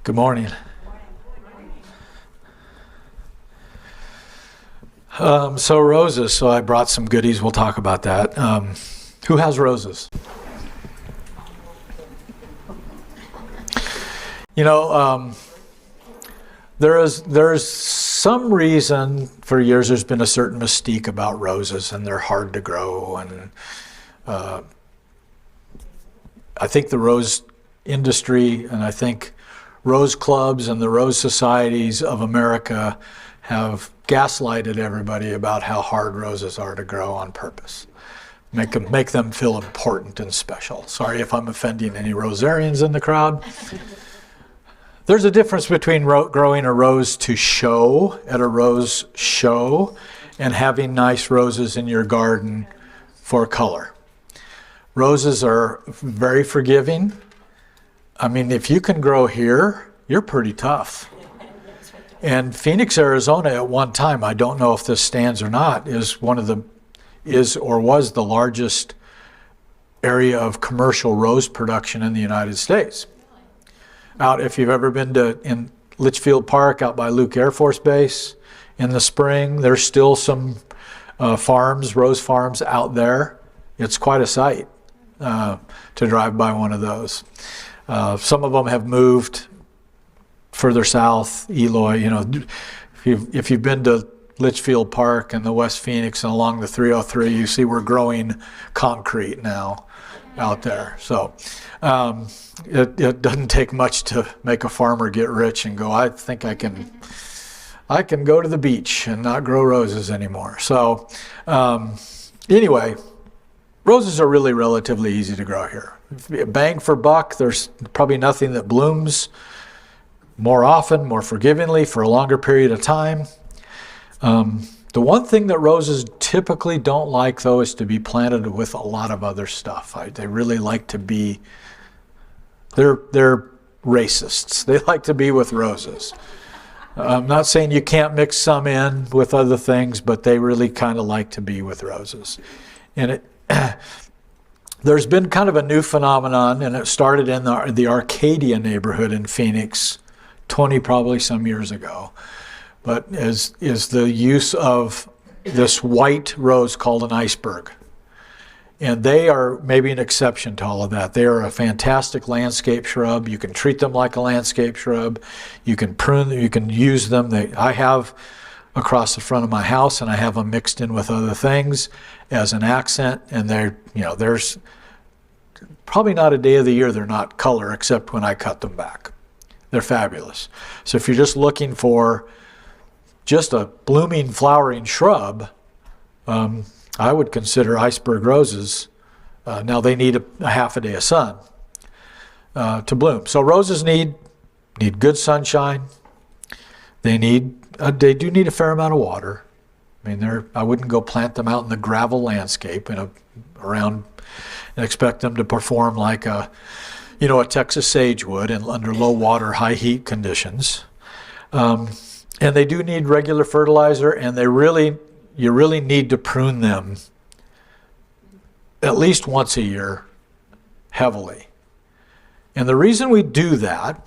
Good morning. So roses, so I brought some goodies. We'll talk about that. Who has roses? You know, there's some reason for years there's been a certain mystique about roses, and they're hard to grow. And I think the rose industry, and I think rose clubs and the rose societies of America have gaslighted everybody about how hard roses are to grow on purpose. Make them feel important and special. Sorry if I'm offending any rosarians in the crowd. There's a difference between growing a rose to show at a rose show and having nice roses in your garden for color. Roses are very forgiving. I mean, if you can grow here, you're pretty tough. And Phoenix, Arizona, at one time, I don't know if this stands or not, was the largest area of commercial rose production in the United States. Out, if you've ever been in Litchfield Park out by Luke Air Force Base in the spring, there's still some rose farms out there. It's quite a sight to drive by one of those. Some of them have moved further south, Eloy. You know, if you've been to Litchfield Park and the West Phoenix and along the 303, you see we're growing concrete now out there. So it doesn't take much to make a farmer get rich and go, I think I can go to the beach and not grow roses anymore. So anyway, roses are really relatively easy to grow here. Bang for buck, there's probably nothing that blooms more often, more forgivingly for a longer period of time. The one thing that roses typically don't like, though, is to be planted with a lot of other stuff. They really like to be, they're racists. They like to be with roses. I'm not saying you can't mix some in with other things, but they really kind of like to be with roses. And there's been kind of a new phenomenon, and it started in the Arcadia neighborhood in Phoenix 20 probably some years ago, but is the use of this white rose called an iceberg. And they are maybe an exception to all of that. They are a fantastic landscape shrub. You can treat them like a landscape shrub. You can prune them, you can use them. I have across the front of my house, and I have them mixed in with other things as an accent, and there's probably not a day of the year they're not color except when I cut them back. They're fabulous. So if you're just looking for just a blooming, flowering shrub, I would consider iceberg roses. Now they need a half a day of sun to bloom. So roses need good sunshine. They do need a fair amount of water. I mean, I wouldn't go plant them out in the gravel landscape around and expect them to perform like a Texas sage would and under low water, high heat conditions. And they do need regular fertilizer, and you really need to prune them at least once a year heavily. And the reason we do that,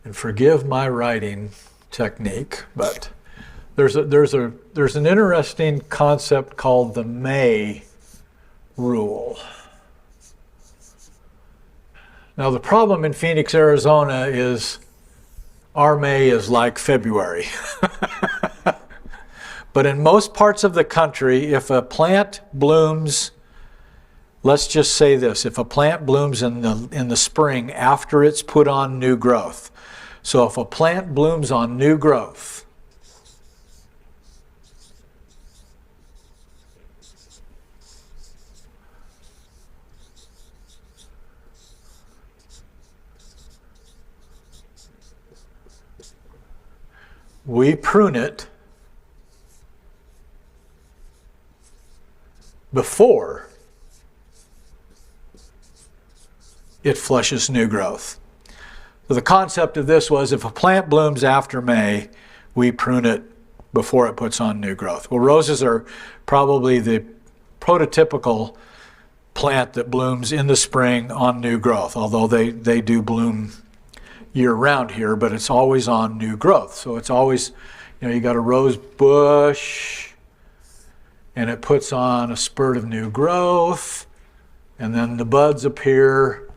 and forgive my writing technique, but there's an interesting concept called the May rule. Now the problem in Phoenix, Arizona is our May is like February. But in most parts of the country, if a plant blooms, let's just say this, if a plant blooms in the spring after it's put on new growth. So if a plant blooms on new growth, we prune it before it flushes new growth. So the concept of this was if a plant blooms after May, we prune it before it puts on new growth. Well, roses are probably the prototypical plant that blooms in the spring on new growth, although they do bloom year-round here, but it's always on new growth. So it's always, you got a rose bush, and it puts on a spurt of new growth, and then the buds appear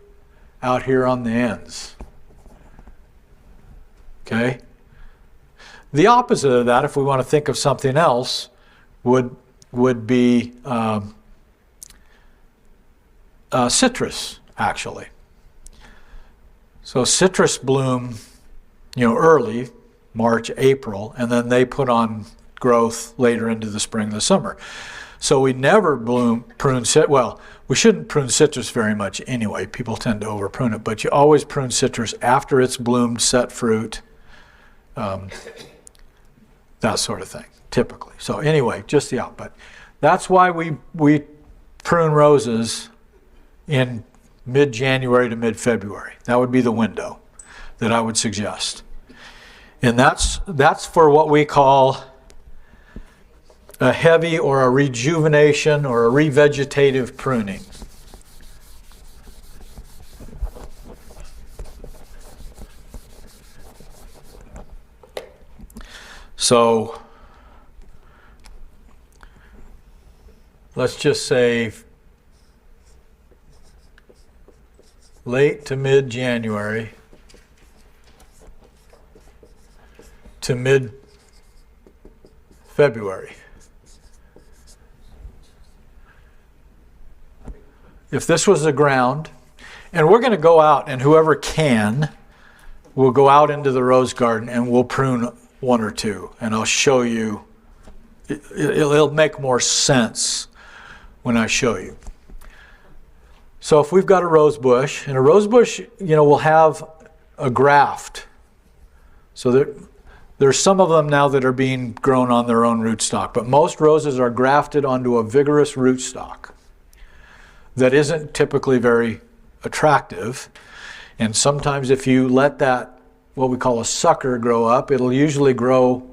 out here on the ends. Okay? The opposite of that, if we want to think of something else, would be citrus, actually. So citrus bloom, early, March, April, and then they put on growth later into the spring and the summer. So we never prune citrus. Well, we shouldn't prune citrus very much anyway. People tend to over prune it, but you always prune citrus after it's bloomed, set fruit, that sort of thing, typically. So anyway, just the opposite. That's why we prune roses in mid-January to mid-February. That would be the window that I would suggest. And that's for what we call a heavy or a rejuvenation or a revegetative pruning. So let's just say late to mid-January to mid-February. If this was the ground, and we're going to go out, and whoever can will go out into the rose garden and we'll prune one or two, and I'll show you. It'll make more sense when I show you. So if we've got a rose bush, and a rose bush, will have a graft. So there's some of them now that are being grown on their own rootstock, but most roses are grafted onto a vigorous rootstock that isn't typically very attractive. And sometimes if you let that, what we call a sucker, grow up, it'll usually grow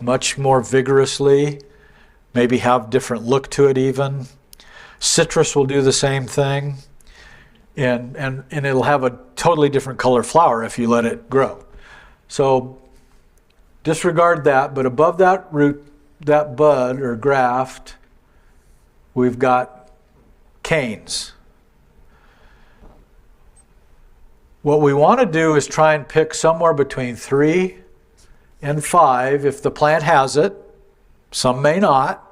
much more vigorously, maybe have different look to it even. Citrus will do the same thing. And it'll have a totally different color flower if you let it grow. So disregard that, but above that root, that bud or graft, we've got canes. What we want to do is try and pick somewhere between 3 and 5 if the plant has it. Some may not.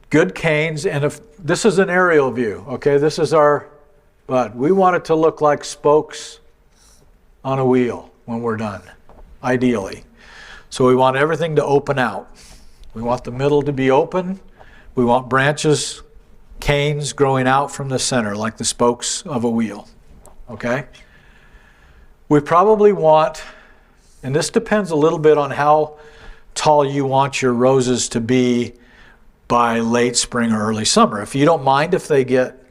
Good canes, and if this is an aerial view, okay, this is our bud. We want it to look like spokes on a wheel when we're done, ideally. So we want everything to open out. We want the middle to be open. We want branches, canes growing out from the center like the spokes of a wheel, okay? We probably want, and this depends a little bit on how tall you want your roses to be by late spring or early summer. If you don't mind if they get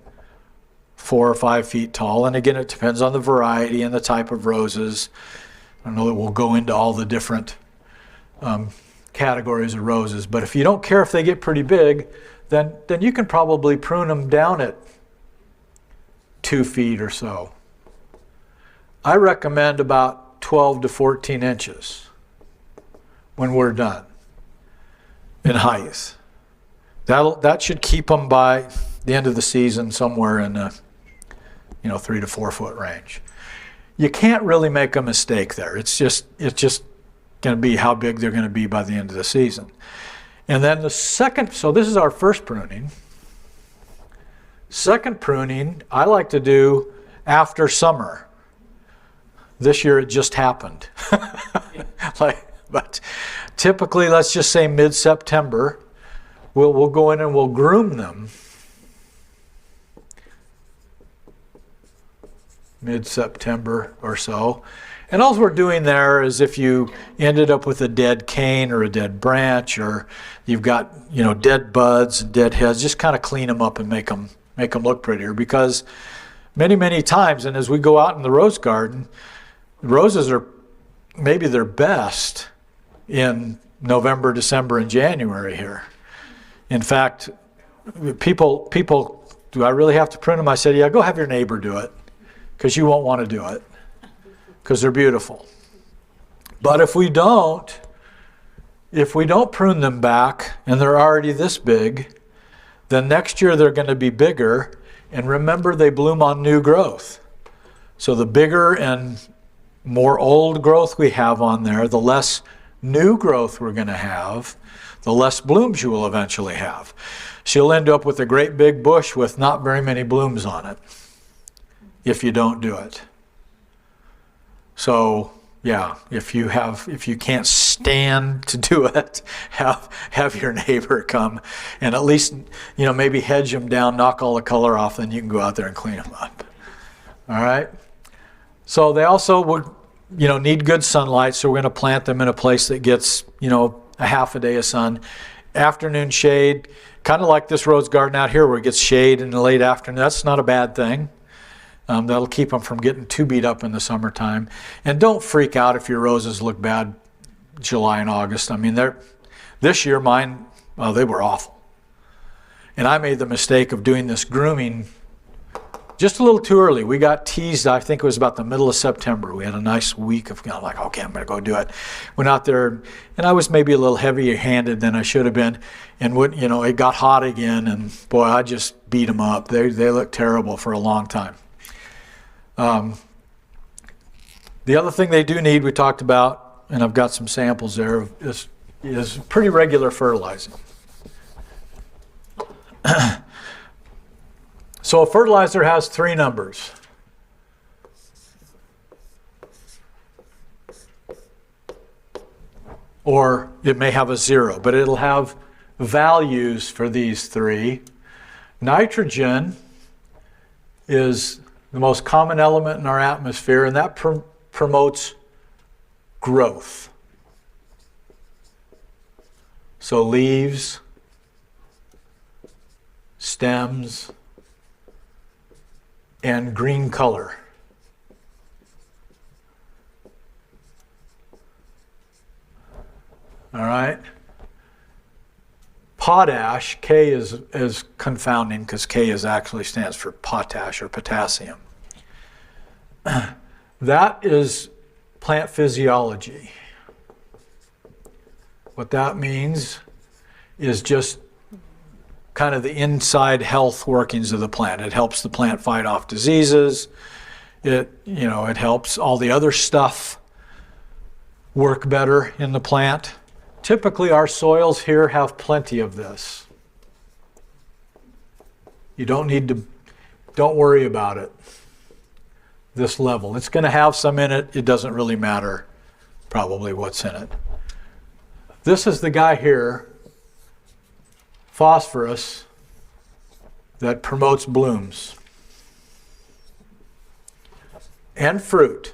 4 or 5 feet tall, and again, it depends on the variety and the type of roses. I don't know that we'll go into all the different categories of roses, but if you don't care if they get pretty big, then you can probably prune them down at 2 feet or so. I recommend about 12 to 14 inches when we're done in height. That should keep them by the end of the season somewhere in the 3 to 4 foot range. You can't really make a mistake there. It's just going to be how big they're going to be by the end of the season. And then the second, so this is our first pruning. Second pruning, I like to do after summer. This year it just happened. But typically, let's just say mid-September, we'll go in and we'll groom them. Mid-September or so. And all we're doing there is if you ended up with a dead cane or a dead branch, or you've got dead buds and dead heads, just kind of clean them up and make them look prettier. Because many times, and as we go out in the rose garden, roses are maybe their best in November, December, and January here. In fact, people, do I really have to prune them? I said, yeah, go have your neighbor do it, because you won't want to do it, because they're beautiful. But if we don't prune them back, and they're already this big, then next year they're going to be bigger. And remember, they bloom on new growth. So the bigger and more old growth we have on there, the less new growth we're going to have, the less blooms you will eventually have. So you'll end up with a great big bush with not very many blooms on it if you don't do it. So yeah, if you can't stand to do it, have your neighbor come and at least, maybe hedge them down, knock all the color off, then you can go out there and clean them up. All right. So they also would, need good sunlight. So we're going to plant them in a place that gets, a half a day of sun. Afternoon shade, kind of like this rose garden out here where it gets shade in the late afternoon. That's not a bad thing. That'll keep them from getting too beat up in the summertime. And don't freak out if your roses look bad July and August. I mean, this year mine, they were awful. And I made the mistake of doing this grooming just a little too early. We got teased, I think it was about the middle of September. We had a nice week of, like, okay, I'm going to go do it. Went out there, and I was maybe a little heavier handed than I should have been. And it got hot again, and boy, I just beat them up. They looked terrible for a long time. The other thing they do need, we talked about, and I've got some samples there, is pretty regular fertilizing. So a fertilizer has 3 numbers. Or it may have a 0, but it'll have values for these 3. Nitrogen is the most common element in our atmosphere, and that promotes growth. So leaves, stems, and green color. All right. Potash, K is confounding because K actually stands for potash or potassium. That is plant physiology. What that means is just kind of the inside health workings of the plant. It helps the plant fight off diseases. It helps all the other stuff work better in the plant. Typically, our soils here have plenty of this. You don't worry about it. This level. It's going to have some in it. It doesn't really matter probably what's in it. This is the guy here, phosphorus, that promotes blooms and fruit.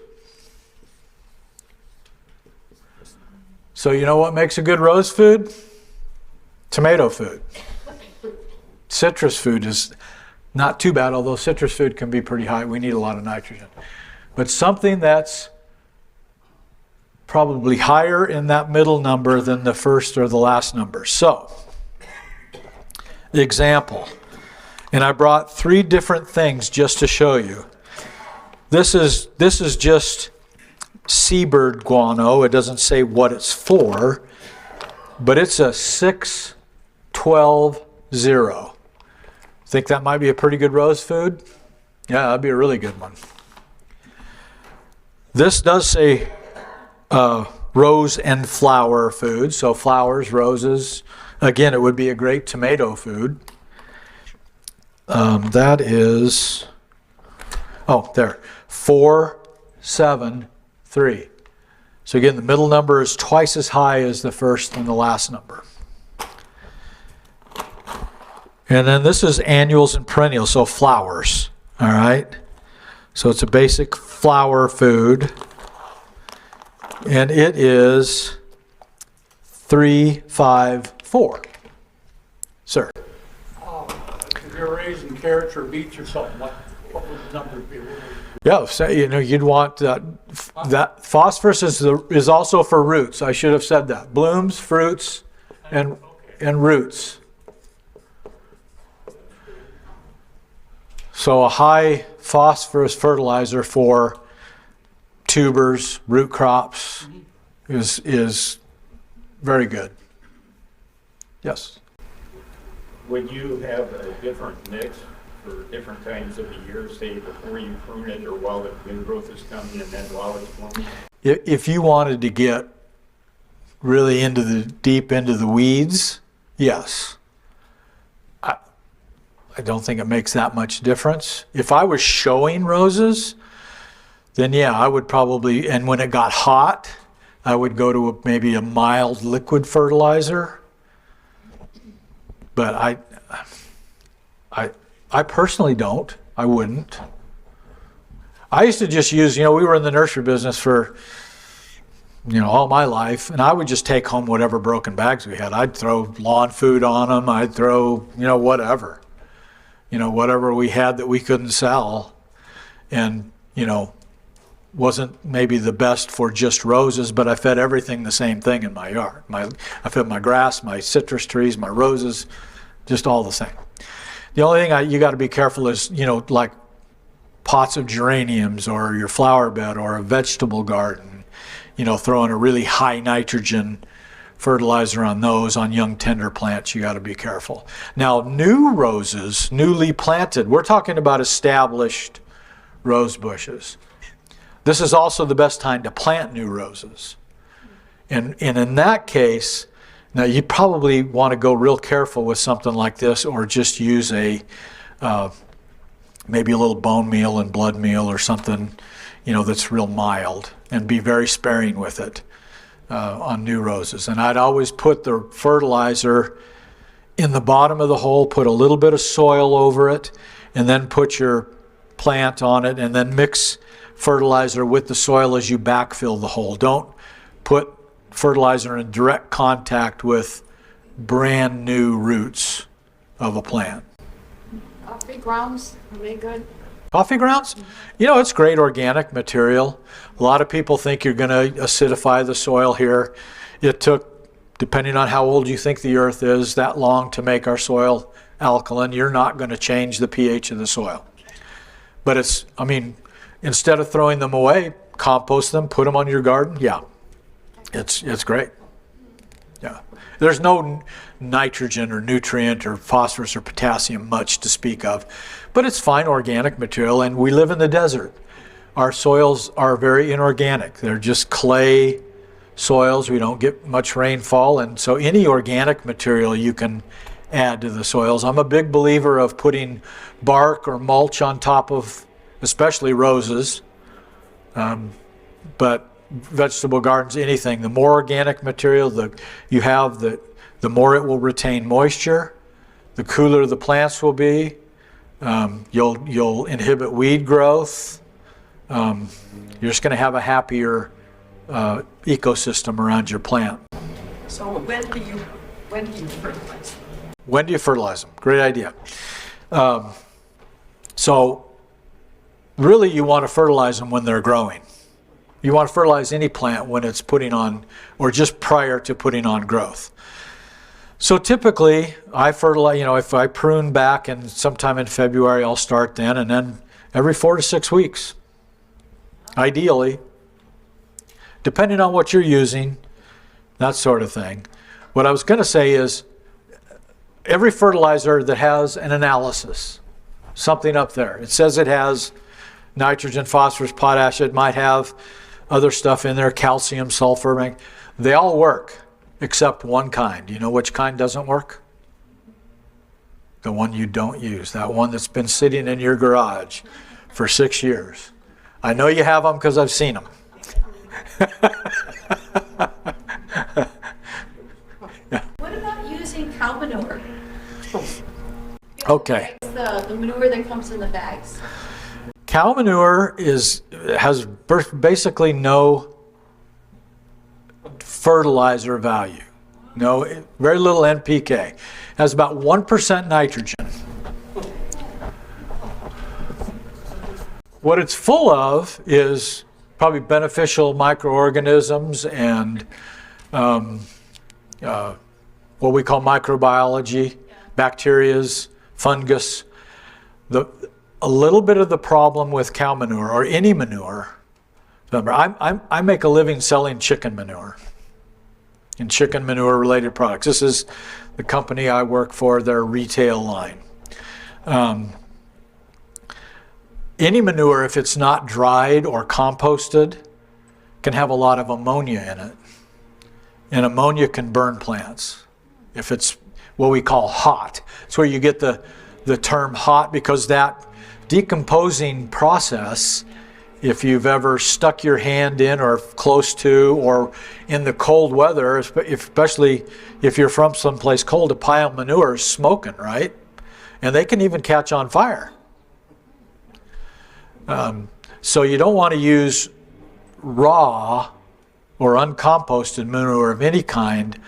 So you know what makes a good rose food? Tomato food. Citrus food is not too bad, although citrus food can be pretty high. We need a lot of nitrogen. But something that's probably higher in that middle number than the first or the last number. So, the example. And I brought 3 different things just to show you. This is just seabird guano. It doesn't say what it's for, but it's a 6-12-0. Think that might be a pretty good rose food? Yeah, that'd be a really good one. This does say rose and flower food. So flowers, roses. Again, it would be a great tomato food. That is, 4, 7, 3. So again, the middle number is twice as high as the first and the last number. And then this is annuals and perennials, so flowers, all right? So it's a basic flower food. And it is 3, 5, 4. Sir? If you're raising carrots or beets or something, what would the number be? Yeah, so, you'd want that phosphorus is also for roots. I should have said that. Blooms, fruits, and roots. So a high phosphorus fertilizer for tubers, root crops is very good. Yes? Would you have a different mix for different times of the year, say before you prune it or while the new growth is coming and then while it's blooming? If you wanted to get really deep into the weeds, yes. I don't think it makes that much difference. If I was showing roses, then yeah, I would probably, and when it got hot, I would go to maybe a mild liquid fertilizer. But I personally don't. I wouldn't. I used to just use, we were in the nursery business for, all my life, and I would just take home whatever broken bags we had. I'd throw lawn food on them. I'd throw, whatever. Whatever we had that we couldn't sell. And, wasn't maybe the best for just roses, but I fed everything the same thing in my yard. I fed my grass, my citrus trees, my roses, just all the same. The only thing you got to be careful is, like pots of geraniums or your flower bed or a vegetable garden, throwing a really high nitrogen fertilizer on those, on young tender plants, you got to be careful. Now, new roses, newly planted, we're talking about established rose bushes. This is also the best time to plant new roses. And in that case, now you probably want to go real careful with something like this, or just use maybe a little bone meal and blood meal or something, that's real mild, and be very sparing with it on new roses. And I'd always put the fertilizer in the bottom of the hole, put a little bit of soil over it, and then put your plant on it, and then mix fertilizer with the soil as you backfill the hole. Don't put fertilizer in direct contact with brand new roots of a plant. Coffee grounds, are they good? Coffee grounds? It's great organic material. A lot of people think you're going to acidify the soil here. It took, depending on how old you think the earth is, that long to make our soil alkaline. You're not going to change the pH of the soil. But instead of throwing them away, compost them, put them on your garden. Yeah, it's great. Yeah, there's no nitrogen or nutrient or phosphorus or potassium much to speak of, but it's fine organic material, and we live in the desert. Our soils are very inorganic. They're just clay soils. We don't get much rainfall, and so any organic material you can add to the soils. I'm a big believer of putting bark or mulch on top of, especially roses, but vegetable gardens, anything. The more organic material you have, the more it will retain moisture, the cooler the plants will be. You'll inhibit weed growth. You're just going to have a happier ecosystem around your plant. So when do you fertilize? When do you fertilize them? Great idea. So really you want to fertilize them when they're growing. You want to fertilize any plant when it's putting on, or just prior to putting on growth. So typically I fertilize, if I prune back and sometime in February, I'll start then, and then every 4 to 6 weeks, ideally, depending on what you're using, that sort of thing. What I was going to say is, every fertilizer that has an analysis, something up there, it says it has nitrogen, phosphorus, potash, it might have other stuff in there, calcium, sulfur, they all work except one kind. You know which kind doesn't work? The one you don't use, that one that's been sitting in your garage for 6 years. I know you have them because I've seen them. What about using cow manure? Okay. It's the manure that comes in the bags. Cow manure has basically no fertilizer value. No, very little NPK. Has about 1% nitrogen. What it's full of is probably beneficial microorganisms and what we call microbiology, bacterias, fungus. a little bit of the problem with cow manure or any manure. Remember, I make a living selling chicken manure and chicken manure related products. This is the company I work for, their retail line. Any manure, if it's not dried or composted, can have a lot of ammonia in it. And ammonia can burn plants if it's what we call hot. It's where you get the term hot, because that decomposing process, if you've ever stuck your hand in or close to or in the cold weather, especially if you're from someplace cold, a pile of manure is smoking, right? And they can even catch on fire. So you don't want to use raw or uncomposted manure of any kind,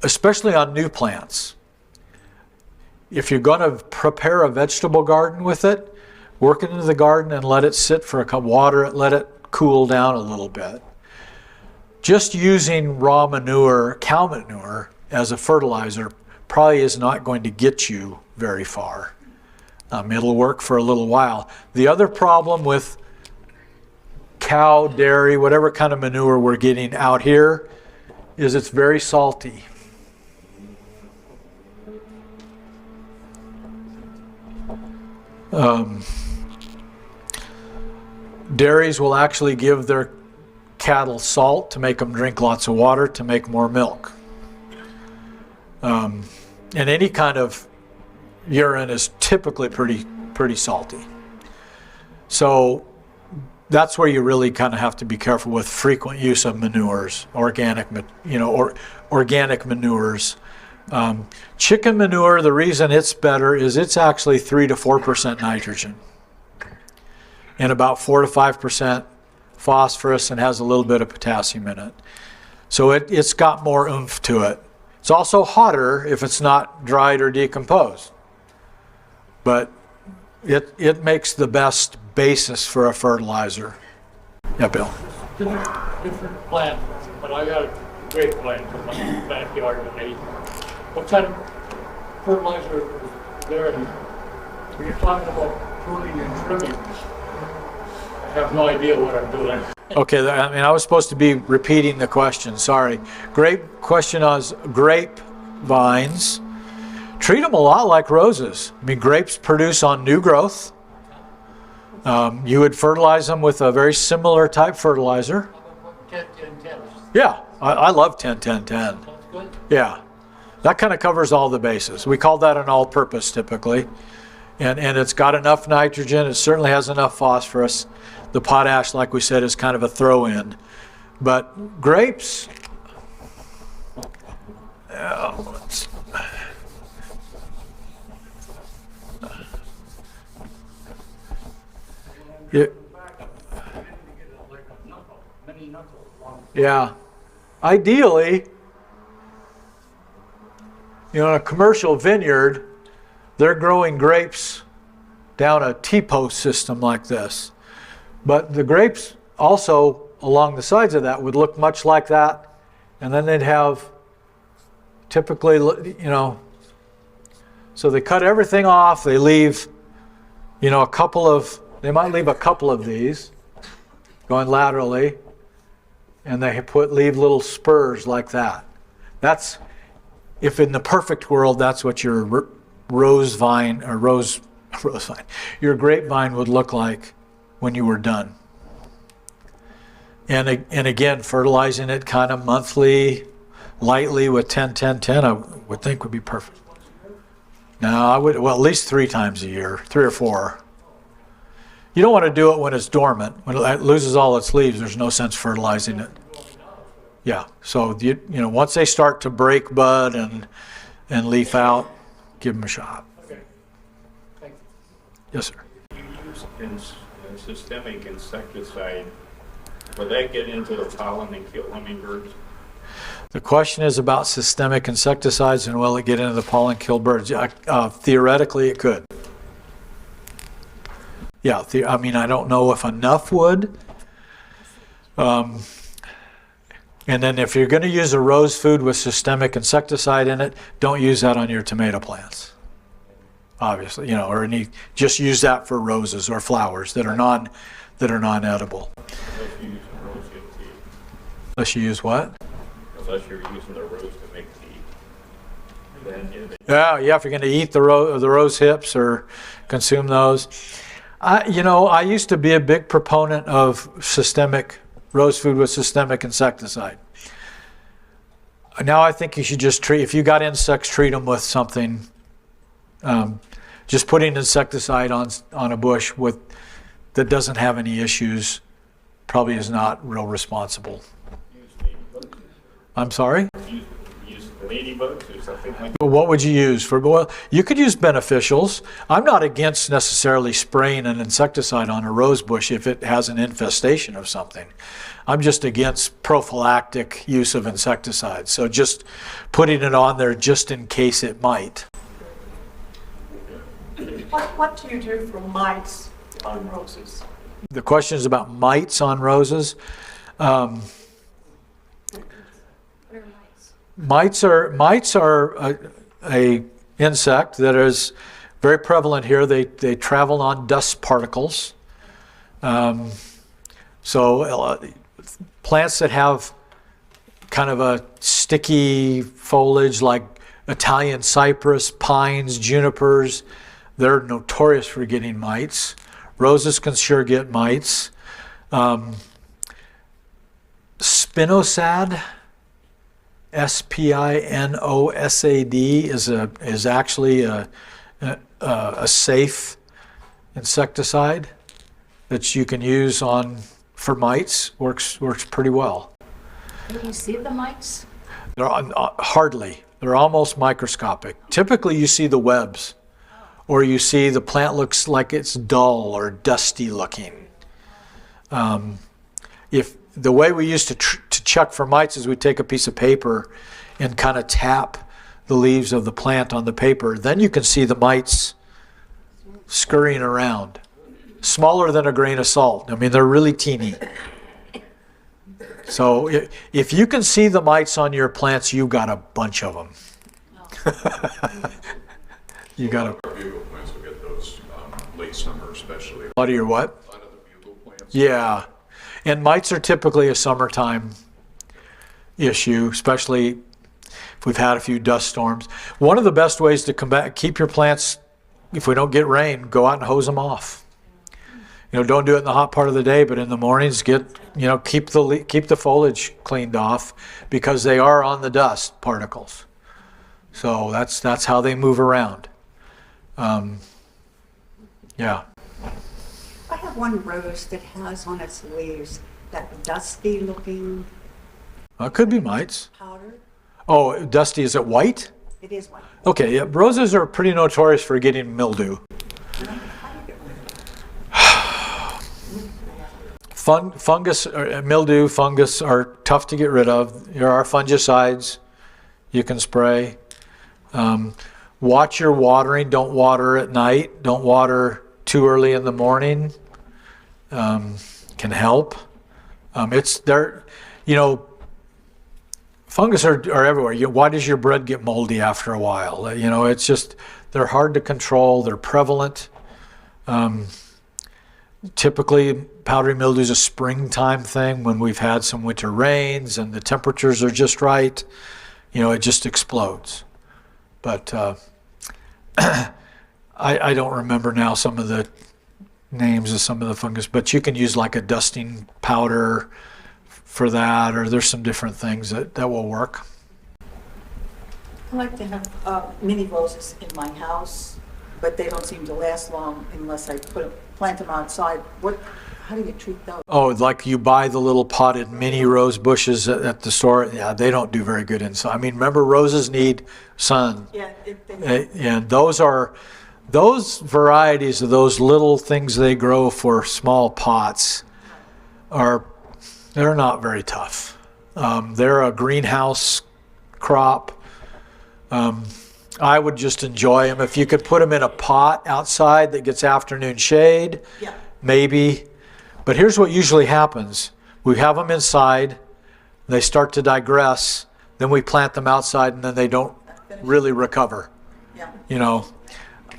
especially on new plants. If you're going to prepare a vegetable garden with it, work it into the garden and let it sit for a cup of water, let it cool down a little bit. Just using raw manure, cow manure, as a fertilizer probably is not going to get you very far. It'll work for a little while. The other problem with cow, dairy, whatever kind of manure we're getting out here is it's very salty. Dairies will actually give their cattle salt to make them drink lots of water to make more milk. And any kind of urine is typically pretty salty. So that's where you really kind of have to be careful with frequent use of manures, organic manures. Chicken manure, the reason it's better is it's actually 3 to 4% nitrogen and about 4 to 5% phosphorus and has a little bit of potassium in it. So it's got more oomph to it. It's also hotter if it's not dried or decomposed. But it makes the best basis for a fertilizer. Yeah, Bill. Different plant, but I got a great plant in my backyard today. What kind of fertilizer is there? When you're talking about pruning and trimming, I have no idea what I'm doing. Okay, I was supposed to be repeating the question, sorry. Question was grape vines. Treat them a lot like roses. Grapes produce on new growth. You would fertilize them with a very similar type fertilizer. 10-10-10. Yeah, I love 10-10-10. That's good. Yeah, that kind of covers all the bases. We call that an all-purpose typically. And it's got enough nitrogen. It certainly has enough phosphorus. The potash, like we said, is kind of a throw-in. But grapes, yeah, ideally, in a commercial vineyard, they're growing grapes down a T-post system like this. But the grapes also along the sides of that would look much like that. And then they'd have typically, so they cut everything off. They leave, they might leave a couple of these going laterally. And they leave little spurs like that. That's, if in the perfect world, that's what your rose vine, your grapevine would look like when you were done. And again, fertilizing it kind of monthly, lightly with 10-10-10, I would think would be perfect. No, at least 3 times a year, 3 or 4. You don't want to do it when it's dormant. When it loses all its leaves, there's no sense fertilizing it. Yeah, so once they start to break bud and leaf out, give them a shot. Okay. Thank you. Yes, sir. You use systemic insecticide. Would that get into the pollen and kill hummingbirds? The question is about systemic insecticides and will it get into the pollen, kill birds? Theoretically, it could. Yeah, I don't know if enough would. And then if you're going to use a rose food with systemic insecticide in it, don't use that on your tomato plants. obviously, or just use that for roses or flowers that are non-edible. Unless you use the rose to tea. Unless you use what? Unless you're using the rose to make tea. Then Yeah, if you're going to eat the rose hips or consume those. I used to be a big proponent of systemic rose food with systemic insecticide. Now I think you should just if you got insects, treat them with something. Just putting insecticide on a bush that doesn't have any issues probably is not real responsible. use ladybugs. I'm sorry? Use ladybugs or something like that. Well, what would you use for? Well, you could use beneficials. I'm not against necessarily spraying an insecticide on a rose bush if it has an infestation of something. I'm just against prophylactic use of insecticides. So just putting it on there just in case it might. What do you do for mites on roses? The question is about mites on roses. What are mites? Mites are a insect that is very prevalent here. They travel on dust particles. So plants that have kind of a sticky foliage like Italian cypress, pines, junipers, they're notorious for getting mites. Roses can sure get mites. Spinosad, Spinosad is actually a safe insecticide that you can use for mites. Works pretty well. Can you see the mites? They're hardly. They're almost microscopic. Typically, you see the webs, or you see the plant looks like it's dull or dusty looking. If the way we used to check for mites is we take a piece of paper and kind of tap the leaves of the plant on the paper, then you can see the mites scurrying around. Smaller than a grain of salt. I mean, they're really teeny. So if you can see the mites on your plants, you've got a bunch of them. You got Our bugle plants will get those late summer especially. a lot of your what? A lot of the bugle plants. Yeah. And mites are typically a summertime issue, especially if we've had a few dust storms. One of the best ways to keep your plants, if we don't get rain, go out and hose them off. Don't do it in the hot part of the day, but in the mornings, keep the foliage cleaned off because they are on the dust particles. So that's how they move around. Yeah. I have one rose that has on its leaves that dusty looking It could be mites. powder. Oh, dusty, is it white? It is white. Okay, yeah, roses are pretty notorious for getting mildew. Mildew, fungus are tough to get rid of. There are fungicides you can spray. Watch your watering. Don't water at night. Don't water too early in the morning. Can help. Fungus are everywhere. Why does your bread get moldy after a while? It's just, they're hard to control. They're prevalent. Typically, powdery mildew is a springtime thing when we've had some winter rains and the temperatures are just right. It just explodes. But I don't remember now some of the names of some of the fungus, but you can use like a dusting powder for that, or there's some different things that will work. I like to have mini roses in my house, but they don't seem to last long unless I plant them outside. How do you treat those? Oh, like you buy the little potted mini rose bushes at the store. Yeah, they don't do very good inside. I mean, remember, roses need sun. Yeah, And those varieties of those little things they grow for small pots they're not very tough. They're a greenhouse crop. I would just enjoy them. If you could put them in a pot outside that gets afternoon shade, yeah. maybe. But here's what usually happens. We have them inside, they start to digress, then we plant them outside and then they don't really recover. Yeah.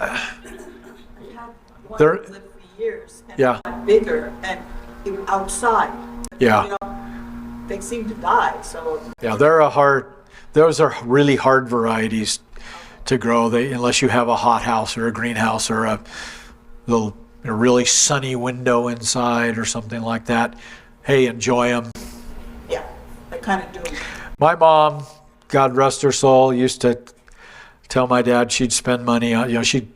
We had one There- that lived for years and Yeah. got bigger and even outside. Yeah. You know, they seem to die, so Yeah, those are really hard varieties to grow. Unless you have a hothouse or a greenhouse or a little really sunny window inside or something like that. Hey, enjoy them. yeah, they kind of do. My mom, God rest her soul, used to tell my dad she'd spend money on, she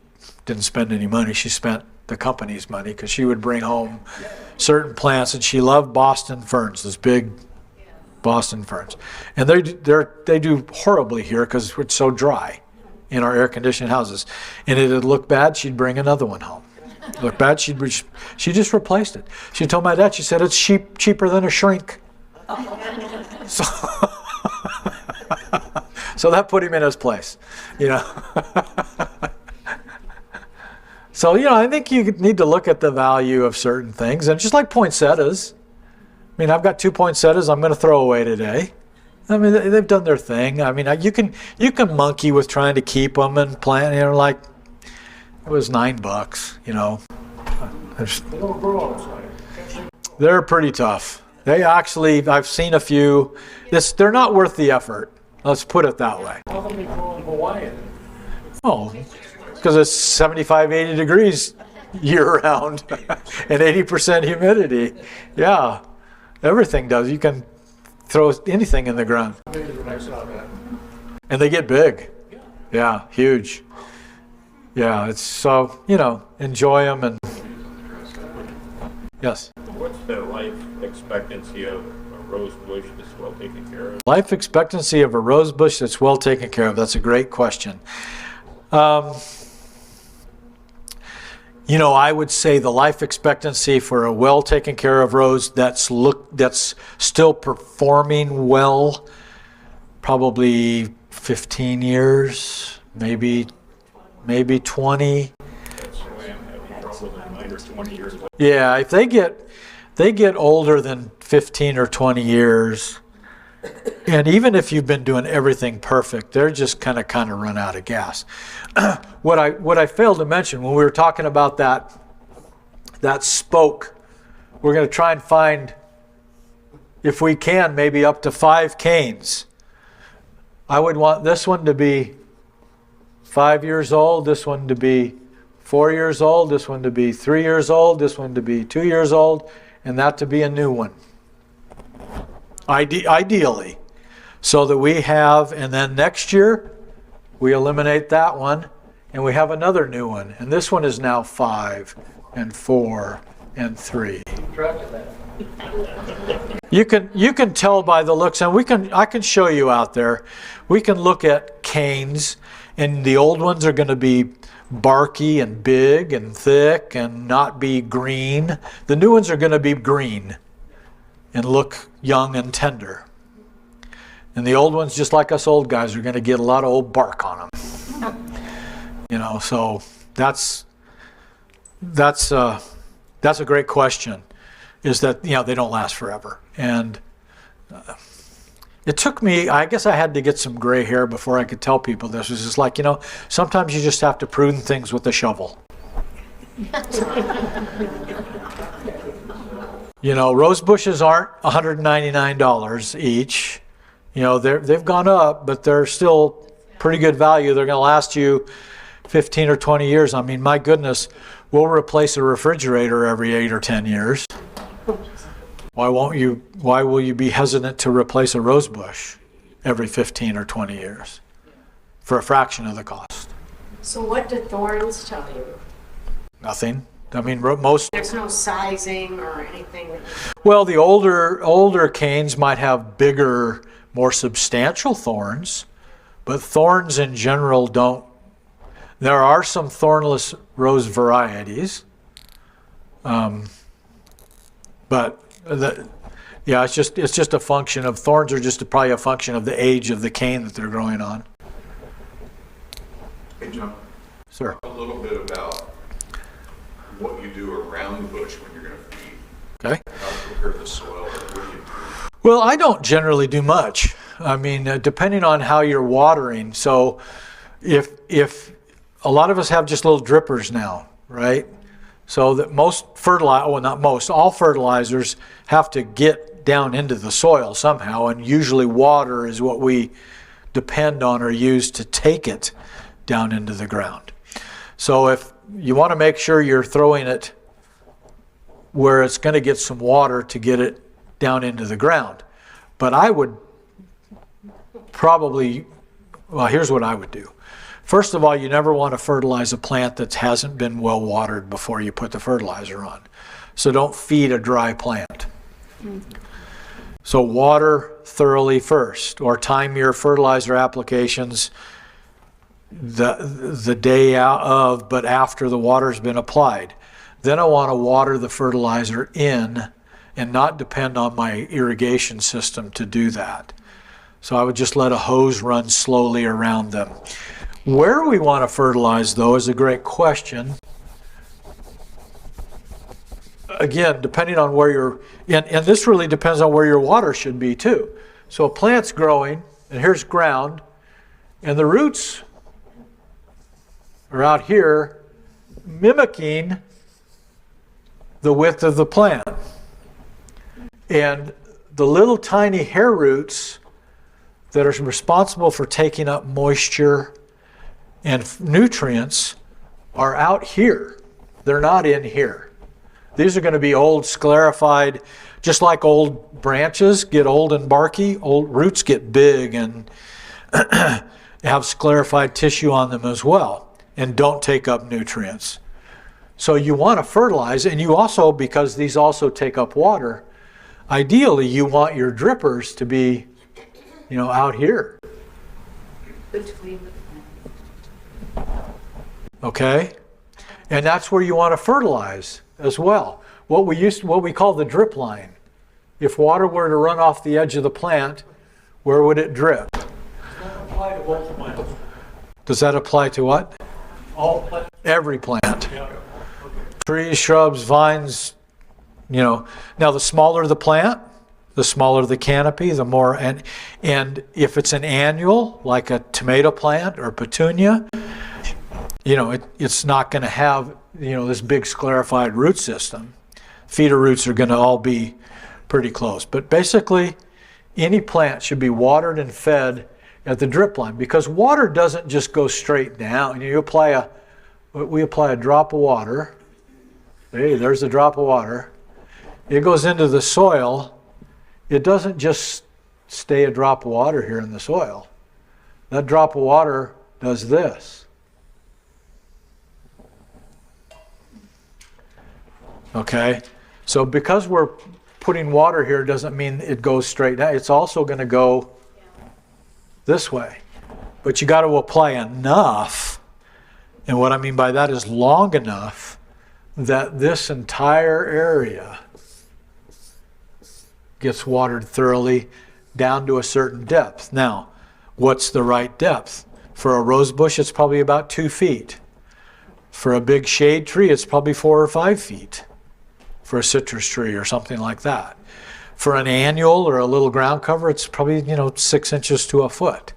didn't spend any money. She spent the company's money because she would bring home certain plants, and she loved Boston ferns, those big Boston ferns. And they do horribly here because it's so dry in our air-conditioned houses. And it'd look bad, she'd bring another one home. Look bad, she just replaced it. She told my dad, she said, it's cheaper than a shrink. So, so that put him in his place, So, I think you need to look at the value of certain things. And just like poinsettias, I mean, I've got 2 poinsettias I'm going to throw away today. I mean, they've done their thing. I mean, you can monkey with trying to keep them and plant, like, it was $9, They don't grow outside. They're pretty tough. They actually, I've seen a few. They're not worth the effort. Let's put it that way. How come they grow in Hawaii? Oh, because it's 75, 80 degrees year round and 80% humidity. Yeah, everything does. You can throw anything in the ground. When I saw that. And they get big. Yeah, huge. Yeah, it's so, enjoy them and yes. What's the life expectancy of a rose bush that's well taken care of? Life expectancy of a rose bush that's well taken care of. That's a great question. I would say the life expectancy for a well taken care of rose that's still performing well, probably 15 years, maybe 20. That's the way I'm having trouble with mine, or 20 years. Yeah, if they get older than 15 or 20 years, and even if you've been doing everything perfect, they're just kind of run out of gas. What I failed to mention when we were talking about that spoke, we're going to try and find, if we can, maybe up to 5 canes. I would want this one to be 5 years old, this one to be 4 years old, this one to be 3 years old, this one to be 2 years old, and that to be a new one. Ideally. So that we have, and then next year, we eliminate that one, and we have another new one. And this one is now 5 and 4 and 3. Track of that. You can tell by the looks, and I can show you out there. We can look at canes, and the old ones are going to be barky and big and thick and not be green. The new ones are going to be green and look young and tender. And the old ones, just like us old guys, are going to get a lot of old bark on them. So that's a great question. Is that they don't last forever, and it took me. I guess I had to get some gray hair before I could tell people this. It was just like sometimes you just have to prune things with a shovel. Rose bushes aren't $199 each. They've gone up, but they're still pretty good value. They're going to last you 15 or 20 years. I mean, my goodness, we'll replace a refrigerator every 8 or 10 years. Why will you be hesitant to replace a rose bush every 15 or 20 years for a fraction of the cost? So what do thorns tell you? Nothing. I mean, most. There's no sizing or anything that Well, the older canes might have bigger, more substantial thorns, but thorns in general don't. There are some thornless rose varieties, but it's just a function of thorns are just probably a function of the age of the cane that they're growing on. Hey, John, Sir. a little bit about what you do around the bush when you're going to feed. Okay. How to prepare the soil. What do you do? Well, I don't generally do much. I mean, depending on how you're watering. So, if a lot of us have just little drippers now, right? So that most fertilizer, well, not most, all fertilizers have to get down into the soil somehow, and usually water is what we depend on or use to take it down into the ground. So if you want to make sure you're throwing it where it's going to get some water to get it down into the ground. But I would probably, well, here's what I would do. First of all, you never want to fertilize a plant that hasn't been well watered before you put the fertilizer on. So don't feed a dry plant. So water thoroughly first, or time your fertilizer applications the day out of, but after the water's been applied. Then I want to water the fertilizer in and not depend on my irrigation system to do that. So I would just let a hose run slowly around them. Where we want to fertilize, though, is a great question. Again, depending on where you're, and this really depends on where your water should be too. So a plant's growing, and here's ground, and the roots are out here mimicking the width of the plant. And the little tiny hair roots that are responsible for taking up moisture and nutrients are out here. They're not in here. These are going to be old sclerified, just like old branches get old and barky, old roots get big and have sclerified tissue on them as well, and don't take up nutrients. So you want to fertilize, and you also, because these also take up water, ideally you want your drippers to be, out here. Between the Okay? And that's where you want to fertilize as well. What we call the drip line. If water were to run off the edge of the plant, where would it drip? Does that apply to both plants? Does that apply to what? All plants? Every plant. Yeah. Okay. Trees, shrubs, vines, Now the smaller the plant, the smaller the canopy, the more, and if it's an annual, like a tomato plant or petunia, it's not going to have, this big sclerified root system. Feeder roots are going to all be pretty close. But basically, any plant should be watered and fed at the drip line, because water doesn't just go straight down. We apply a drop of water. Hey, there's a drop of water. It goes into the soil. It doesn't just stay a drop of water here in the soil. That drop of water does this. Okay? So because we're putting water here doesn't mean it goes straight down. It's also going to go this way. But you got to apply enough, and what I mean by that is long enough that this entire area gets watered thoroughly down to a certain depth. Now, what's the right depth? For a rose bush, it's probably about 2 feet. For a big shade tree, it's probably 4 or 5 feet. For a citrus tree or something like that. For an annual or a little ground cover, it's probably 6 inches to a foot.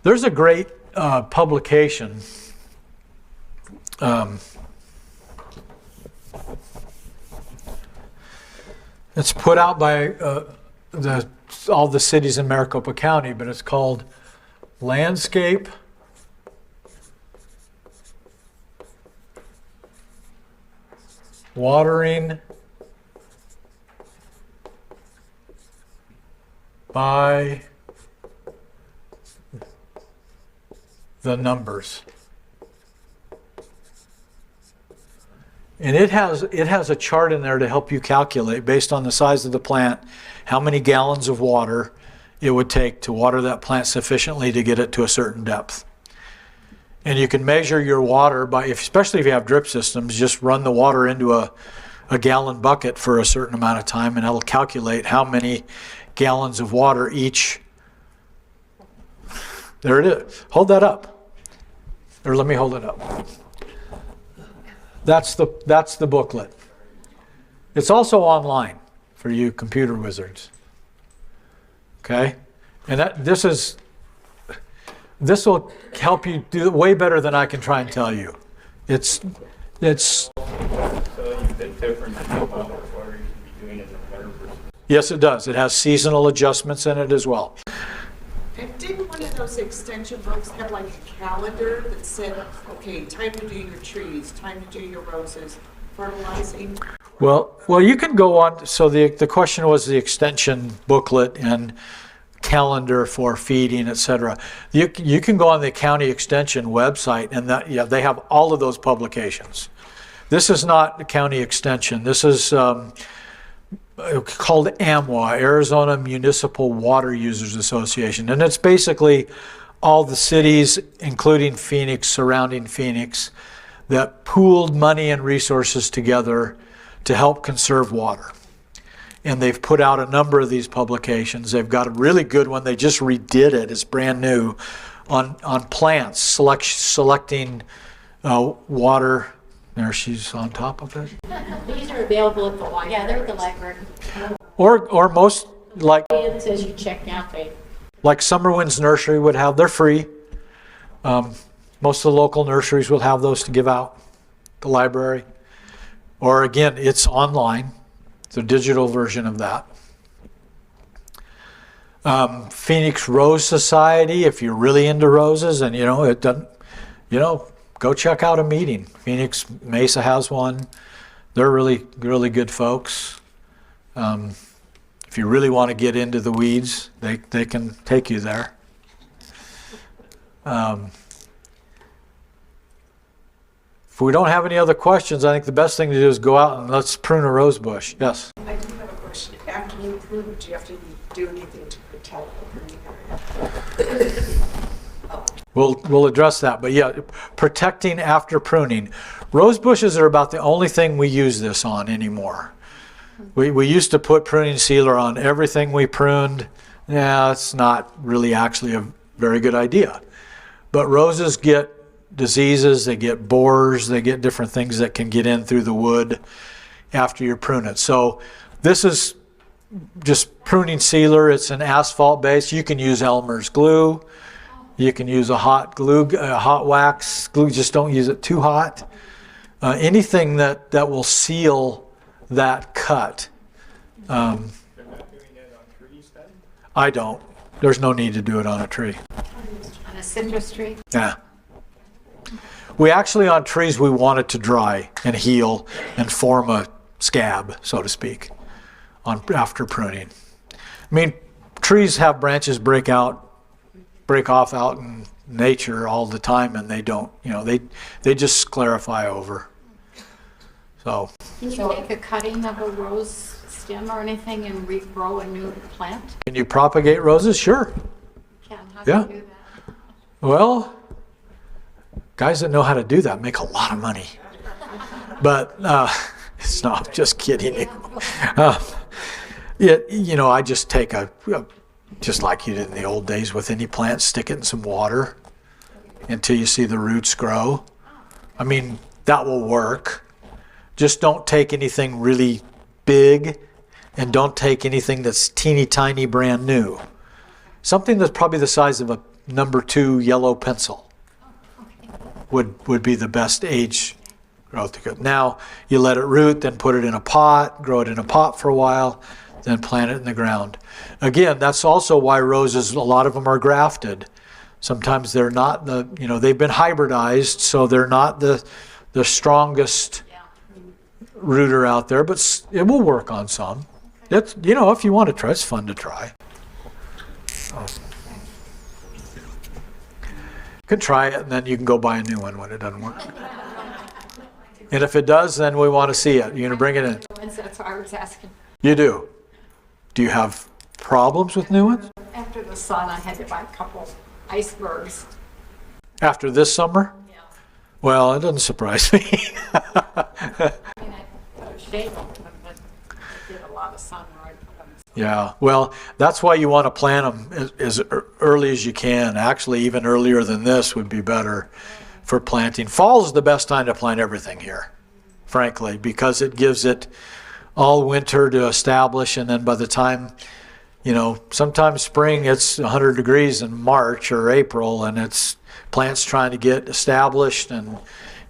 There's a great publication. It's put out by all the cities in Maricopa County, but it's called Landscape Watering by the Numbers. And it has a chart in there to help you calculate, based on the size of the plant, how many gallons of water it would take to water that plant sufficiently to get it to a certain depth. And you can measure your water by, especially if you have drip systems, just run the water into a gallon bucket for a certain amount of time, and it'll calculate how many gallons of water each. There it is. Hold that up. Or let me hold it up. That's the booklet. It's also online for you computer wizards. Okay? And this is, This will help you do it way better than I can try and tell you. It's So you've been different about what you should be doing in the winter versus yes, it does. It has seasonal adjustments in it as well. And didn't one of those extension books have like a calendar that said, okay, time to do your trees, time to do your roses, fertilizing? Well, you can go on. So the question was the extension booklet and calendar for feeding, etc. You can go on the county extension website, and they have all of those publications. This is not the county extension. This is called AMWA, Arizona Municipal Water Users Association, and it's basically all the cities, including Phoenix, surrounding Phoenix, that pooled money and resources together to help conserve water. And they've put out a number of these publications. They've got a really good one. They just redid it. It's brand new on plants, selecting water. There, she's on top of it. These are available at the library. Yeah, they're at the library. Or most, It says you check out, like Summerwind's Nursery would have. They're free. Most of the local nurseries will have those to give out. The library. Or again, it's online. It's a digital version of that. Phoenix Rose Society, if you're really into roses, and it doesn't, go check out a meeting. Phoenix Mesa has one. They're really, really good folks. If you really want to get into the weeds, they can take you there. If we don't have any other questions, I think the best thing to do is go out and let's prune a rose bush. Yes? I do have a question. After you prune, do you have to do anything to protect the pruning area? We'll address that. But yeah, protecting after pruning. Rose bushes are about the only thing we use this on anymore. We used to put pruning sealer on everything we pruned. Yeah, it's not really actually a very good idea. But roses get diseases, they get borers, they get different things that can get in through the wood after you prune it. So this is just pruning sealer. It's an asphalt base. You can use Elmer's glue. You can use a hot wax glue. Just don't use it too hot. Anything that will seal that cut. They're not doing that on trees then? I don't. There's no need to do it on a tree. on a citrus tree. Yeah. We actually, on trees, we want it to dry and heal and form a scab, so to speak, after pruning. I mean, trees have branches break off out in nature all the time, and they don't, they just sclerify over. So. Can you take a cutting of a rose stem or anything and regrow a new plant? Can you propagate roses? Sure. How Yeah. do you do that? Well, guys that know how to do that make a lot of money. But it's not, just kidding. I just take just like you did in the old days with any plant, stick it in some water until you see the roots grow. I mean, that will work. Just don't take anything really big, and don't take anything that's teeny tiny brand new. Something that's probably the size of a number 2 yellow pencil would be the best age growth to go. Now you let it root, then put it in a pot, grow it in a pot for a while, then plant it in the ground. Again, that's also why roses, a lot of them are grafted. Sometimes they're not they've been hybridized, so they're not the strongest rooter out there, but it will work on some. It's, if you want to try, it's fun to try. You can try it, and then you can go buy a new one when it doesn't work. And if it does, then we want to see it. You're going to bring it in. That's what I was asking. You do. Do you have problems with new ones? After the sun, I had to buy a couple icebergs. After this summer? Yeah. Well, it doesn't surprise me. I mean, I put a shade on them, but I did a lot of sun where I put them. Yeah, well, that's why you want to plant them as early as you can. Actually, even earlier than this would be better for planting. Fall is the best time to plant everything here, frankly, because it gives it all winter to establish, and then by the time, sometimes spring it's 100 degrees in March or April, and it's plants trying to get established, and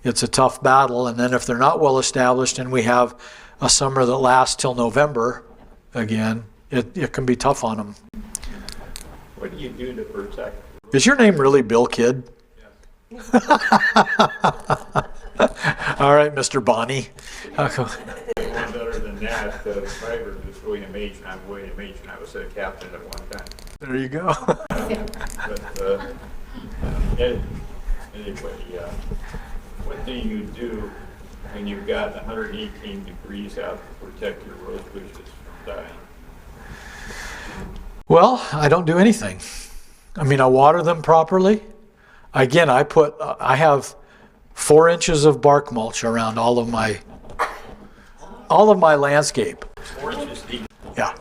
it's a tough battle. And then if they're not well established and we have a summer that lasts till November again, it can be tough on them. What do you do to protect? Is your name really Bill Kidd? All right, Mr. Bonnie. Better than that, the driver is William H. and I'm William H. and I was a captain at one time. There you go. But anyway, what do you do when you've got 118 degrees out to protect your rose bushes from dying? Well, I don't do anything. I mean, I water them properly. Again, I have 4 inches of bark mulch around all of my landscape. 4 inches deep. Yeah.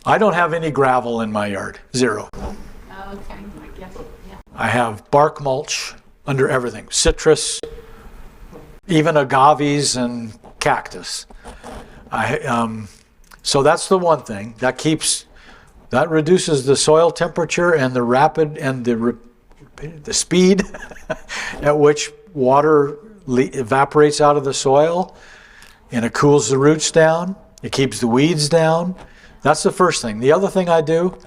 I don't have any gravel in my yard. 0. Okay, I guess, yeah. I have bark mulch under everything. Citrus, even agaves and cactus. So that's the one thing. That reduces the soil temperature and the rapid and the speed at which water evaporates out of the soil, and it cools the roots down. It keeps the weeds down. That's the first thing. The other thing I do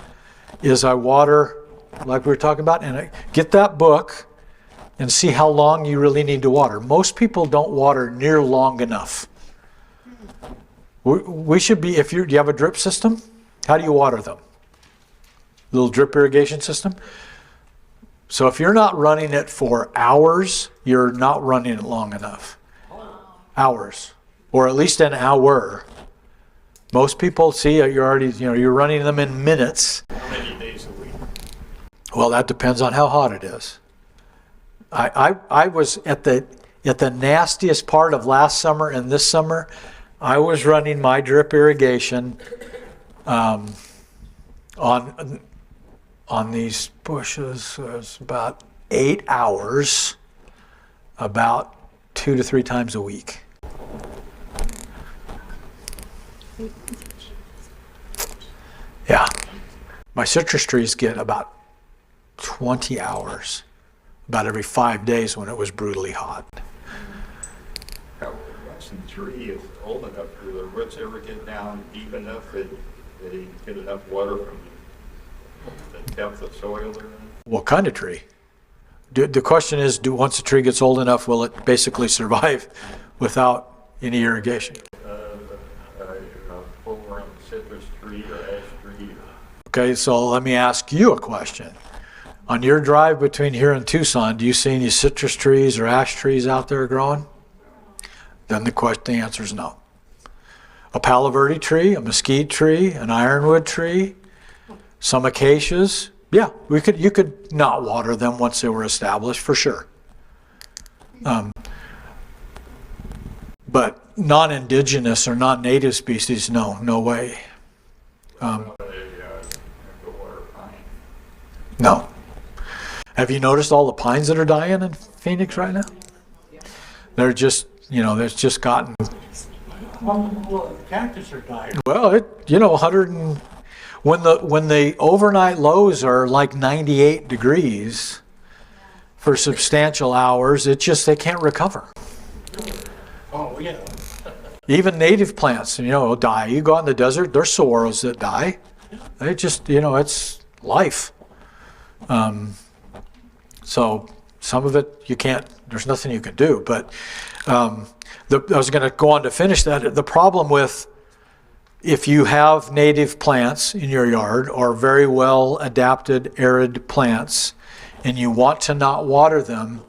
is I water, like we were talking about, and I get that book and see how long you really need to water. Most people don't water near long enough. We should be, do you have a drip system? How do you water them? Little drip irrigation system? So if you're not running it for hours, you're not running it long enough. Hours. Or at least an hour. Most people see you're already, you're running them in minutes. How many days a week? Well, that depends on how hot it is. I was at the nastiest part of last summer and this summer. I was running my drip irrigation on these bushes. It was about 8 hours, about 2 to 3 times a week. Yeah. My citrus trees get about 20 hours, about every 5 days when it was brutally hot. Once the tree is old enough, do the roots ever get down deep enough that they get enough water from the depth of soil they're in? What kind of tree? The question is, once a tree gets old enough, will it basically survive without any irrigation? Full-grown citrus tree or ash tree. Okay, so let me ask you a question. On your drive between here and Tucson, do you see any citrus trees or ash trees out there growing? Then the answer is no. A Palo Verde tree, a mesquite tree, an ironwood tree, some acacias. Yeah, you could not water them once they were established, for sure. But non-indigenous or non-native species, no way. No. Have you noticed all the pines that are dying in Phoenix right now? They're just, there's just gotten. Well, cactus are dying. Well, 100 and when the overnight lows are like 98 degrees for substantial hours, they can't recover. Oh, yeah. Even native plants, die. You go out in the desert, there's saguaros that die. They just, it's life. So some of it you can't. There's nothing you can do. But I was going to go on to finish that. The problem with if you have native plants in your yard or very well adapted arid plants and you want to not water them,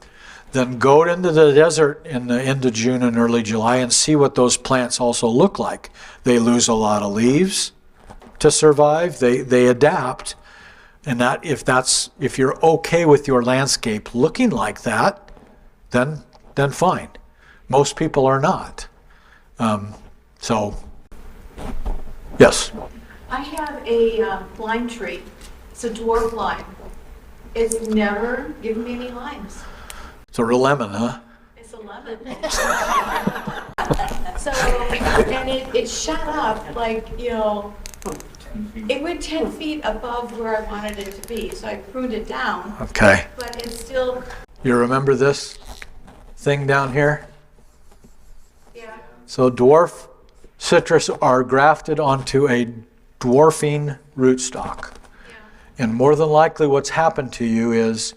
then go into the desert in the end of June and early July and see what those plants also look like. They lose a lot of leaves to survive. They adapt. And if you're okay with your landscape looking like that, then fine. Most people are not. Yes. I have a lime tree. It's a dwarf lime. It's never given me any limes. It's a real lemon, huh? It's a lemon. So, and it shot up like, It went 10 feet above where I wanted it to be, so I pruned it down, Okay. but it's still, You remember this thing down here? yeah. So dwarf citrus are grafted onto a dwarfing rootstock. And more than likely what's happened to you is,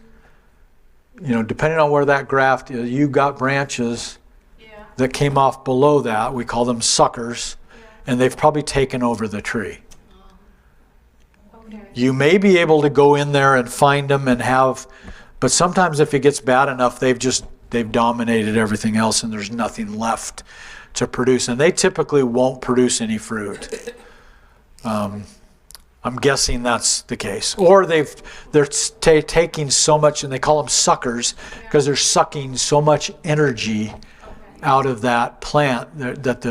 depending on where that graft is, you got branches Yeah. that came off below that. We call them suckers. And they've probably taken over the tree. Okay. You may be able to go in there and find them and but sometimes if it gets bad enough, they've dominated everything else and there's nothing left to produce. And they typically won't produce any fruit. I'm guessing that's the case. Or they're taking so much, and they call them suckers, because they're sucking so much energy out of that plant that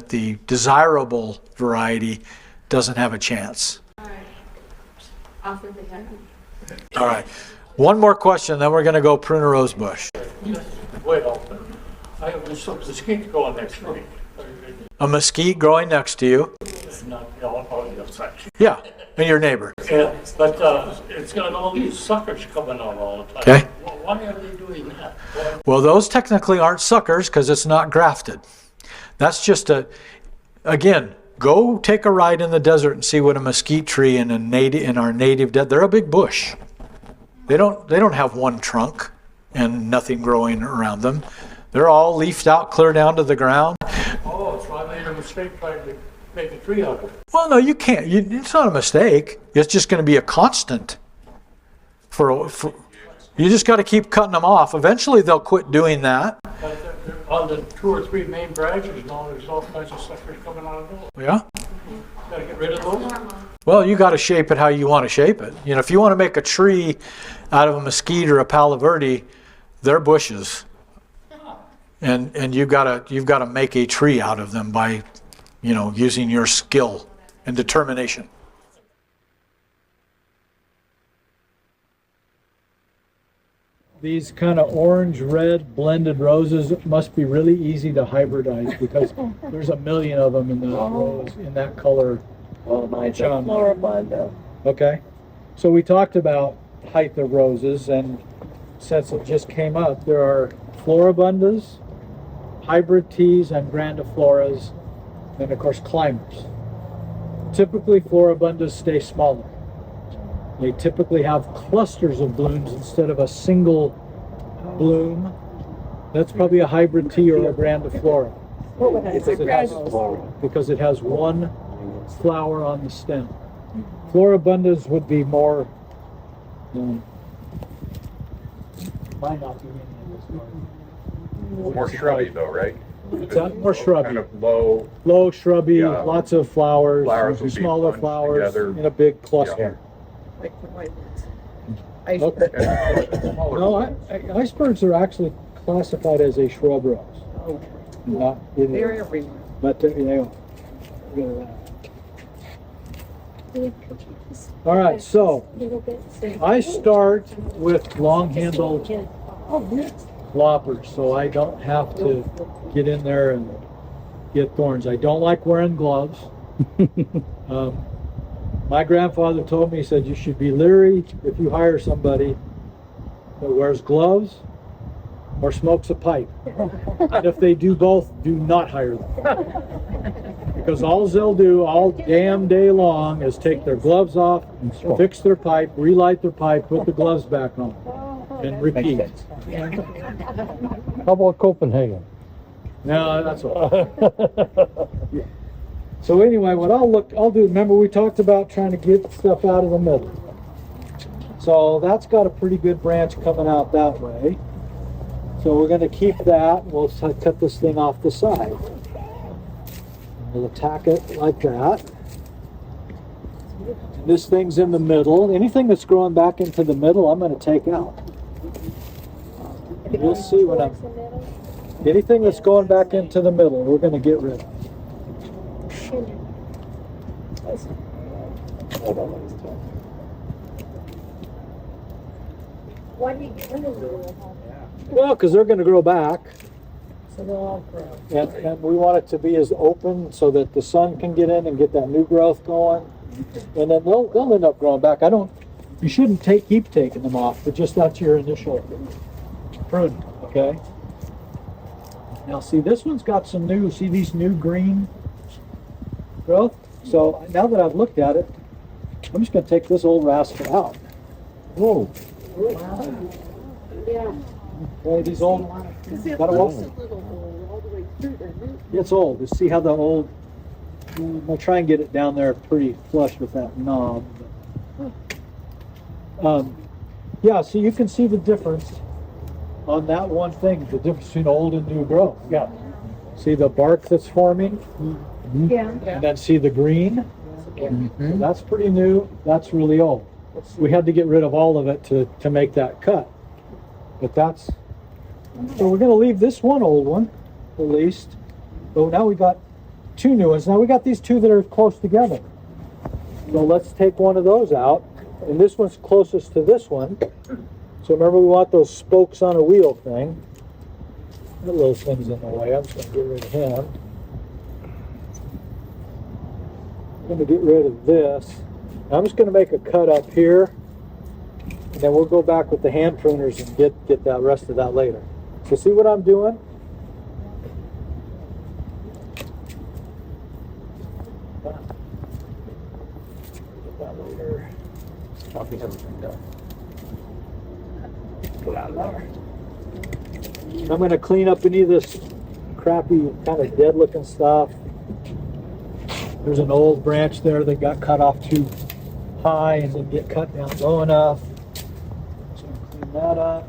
the desirable variety doesn't have a chance. All right. Off with the head. All right. One more question, then we're going to go prune a rose bush. Well, I have this mesquite growing next week. A mesquite growing next to you. Not on the outside. Yeah, and your neighbor. Yeah, but it's got all these suckers coming out all the time. Okay. Well, why are they doing that? Why- Well, those technically aren't suckers because it's not grafted. That's just again, go take a ride in the desert and see what a mesquite tree in our native they're a big bush. They don't have one trunk and nothing growing around them. They're all leafed out clear down to the ground. Oh, so I made a mistake trying to make a tree out of it. Well, no, you can't. It's not a mistake. It's just going to be a constant. You just got to keep cutting them off. Eventually, they'll quit doing that. But on the 2 or 3 main branches, now there's all kinds of suckers coming out of those. Yeah. Gotta get rid of those. Well, you got to shape it how you want to shape it. If you want to make a tree out of a mesquite or a palo verde, they're bushes, and you've got to make a tree out of them by, using your skill and determination. These kind of orange-red blended roses must be really easy to hybridize because there's a million of them in the rose in that color. Oh, mine's a Floribunda. Okay, so we talked about height of roses, and since it just came up, there are Floribundas, hybrid teas, and grandifloras, and of course climbers. Typically, Floribundas stay smaller. They typically have clusters of blooms instead of a single bloom. That's probably a hybrid tea or a grandiflora. It's a grandiflora. Because it has one flower on the stem. Floribundas would be more, might not be in this garden. More shrubby though, right? It's more shrubby. Kind of low. Low shrubby, Yeah. lots of flowers, Flowers would be smaller bunched flowers together. in a big cluster. Like the white ones. Okay. No, icebergs are actually classified as a shrub rose. Okay. Not They're in, everywhere. but they are. All right, so I start with long-handled loppers, so I don't have to get in there and get thorns. I don't like wearing gloves. My grandfather told me, he said, you should be leery if you hire somebody that wears gloves or smokes a pipe. And if they do both, do not hire them. Because all they'll do all damn day long is take their gloves off, fix their pipe, relight their pipe, put the gloves back on, and repeat. How about Copenhagen? No, that's all. So anyway, what I'll do, remember we talked about trying to get stuff out of the middle. So that's got a pretty good branch coming out that way. So we're going to keep that. We'll cut this thing off the side. We'll attack it like that. And this thing's in the middle. Anything that's growing back into the middle, I'm going to take out. You'll see what anything that's going back into the middle, we're going to get rid of. Why do you get rid of them? Well, because they're going to grow back. It all grows. And we want it to be as open so that the sun can get in and get that new growth going. And then they'll end up growing back. You shouldn't keep taking them off, but just that's your initial pruning, okay? Now see, this one's got some see these new green growth? So now that I've looked at it, I'm just gonna take this old rascal out. Whoa. Yeah. Okay, these old, gotta walk. It's old. You see how the old, I'll try and get it down there pretty flush with that knob. Yeah, so you can see the difference on that one thing, the difference between old and new growth. Yeah. See the bark that's forming? Yeah. And then see the green? So that's pretty new. That's really old. We had to get rid of all of it to make that cut. But so we're going to leave this one old one, at least. But now we got two new ones. Now we got these two that are close together. So let's take one of those out. And this one's closest to this one. So remember, we want those spokes on a wheel thing. That little thing's in the way. I'm just going to get rid of him. I'm going to get rid of this. I'm just going to make a cut up here. And then we'll go back with the hand pruners and get that rest of that later. So see what I'm doing? Get that later. Copy everything done. Get out of there. I'm going to clean up any of this crappy, kind of dead looking stuff. There's an old branch there that got cut off too high and didn't get cut down low enough. So clean that up.